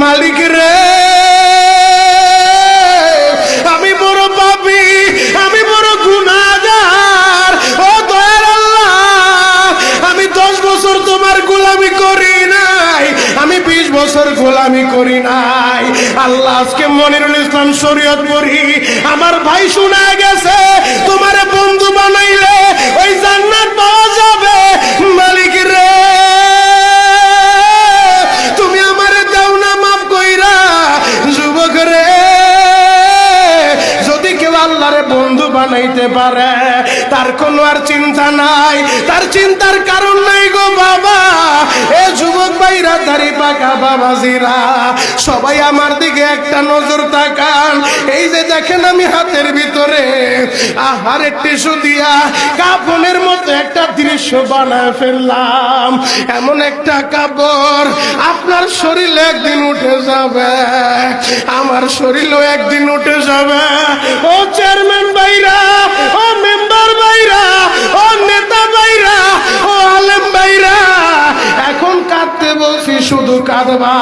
মালিক রে, আমি বড় পাপী, আমি বড় গুনাহগার। ও দয়ার আল্লাহ, আমি 10 বছর তোমার গোলামি করি নাই, আমি 20 বছর গোলামি করি নাই। আল্লাহ আজকে মনিরুল ইসলাম শরীয়তপুরি আমার ভাই শোনা গেছে তোমারে বন্ধু বানাইলে ওই জান্নাত পাওয়া যাবে। মালিক রে, তুমি আমারে দাও না মাফ কইরা। যুবক রে, যদি কেউ আল্লাহরে বন্ধু বানাইতে পারে তার কোনো আর চিন্তা নাই, তার চিন্তার কারণ নাই গো বাবা। এ যুবক ভাইরা, দাড়ি পাকা বাবাজিরা, সবাই আমার দিকে একটা নজর তাকান। এই যে দেখেন আমি হাতের ভিতরে আহারে টিস্যু দিয়া কাফনের মতো একটা দৃশ্য বানায় ফেললাম। এমন একটা কাপড় আপনার শরীরে একদিন উঠে যাবে, আমার শরীরও একদিন উঠে যাবে। ও চেয়ারম্যান ভাইরা, ও মেম্বার ভাইরা, ও নেতা ভাইরা, ও আলেম ভাইরা, এখন কাঁদতে বলছি শুধু কাঁদবা।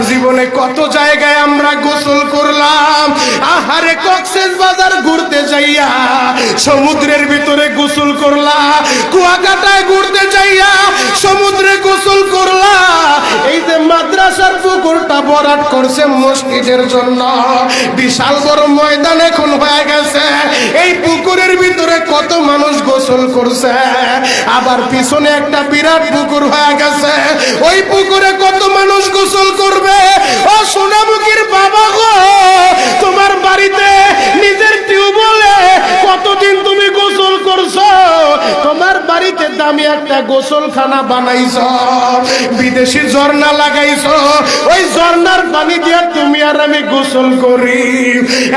জীবনে কত জায়গায় আমরা গোসল করলাম। আহারে কক্সবাজার ঘুরতে যাইয়া সমুদ্রের ভিতরে গোসল করলা, কুয়াকাটায় ঘুরতে যাইয়া সমুদ্রে গোসল করলা। এই যে মাদ্রাসার পুকুরটা ভরাট করছে মসজিদের জন্য, বিশাল বড় ময়দান এখন হয়ে গেছে। এই পুকুরের ভিতরে কত মানুষ গোসল করছে, আবার পিছনে একটা বিরাট পুকুর হয়ে গেছে, ওই পুকুরে কত মানুষ গোসল করবে। ও সোনামুখীর বাবা গো, তোমার বাড়িতে নিজের টিউবওয়েলে কতদিন তুমি গোসল করছো? তোমার বাড়িতে দামি একটা গোসলখানা বানাইছো, বিদেশি ঝর্ণা লাগাইছো, ওই ঝর্ণার পানি দিয়ে তুমি আর আমি গোসল করি।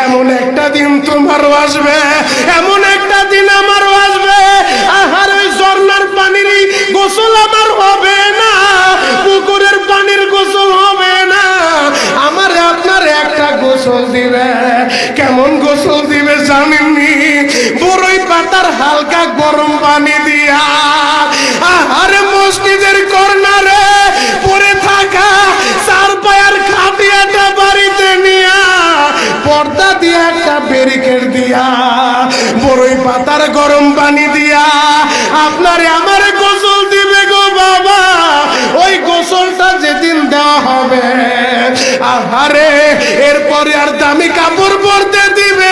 এমন একটা দিন তোমারও আসবে, এমন একটা দিন আমারও আসবে। আহার ওই ঝর্ণার পানির গোসল আমার হবে না, পুকুরের পানির গোসল হবে না, আমার আপনার একটা গোসল দিবে। কেমন গোসল দিবে জানেননি? বড়ই পাতার হালকা গরম পানি দিয়া আহারে মসজিদের কর্নারে পড়ে থাকা 4 পায়ার খাটিয়াটা বাড়িতে নিয়া পর্দা দিয়া একটা ব্যারিকেড দিয়া বড়ই পাতার গরম পানি দিয়া আপনারে আমার গোসল দিবে গো বাবা। ওই গোসলটা যেদিন দেওয়া হবে, আহারে এরপরে আর দামি কাপড় পরতে দিবে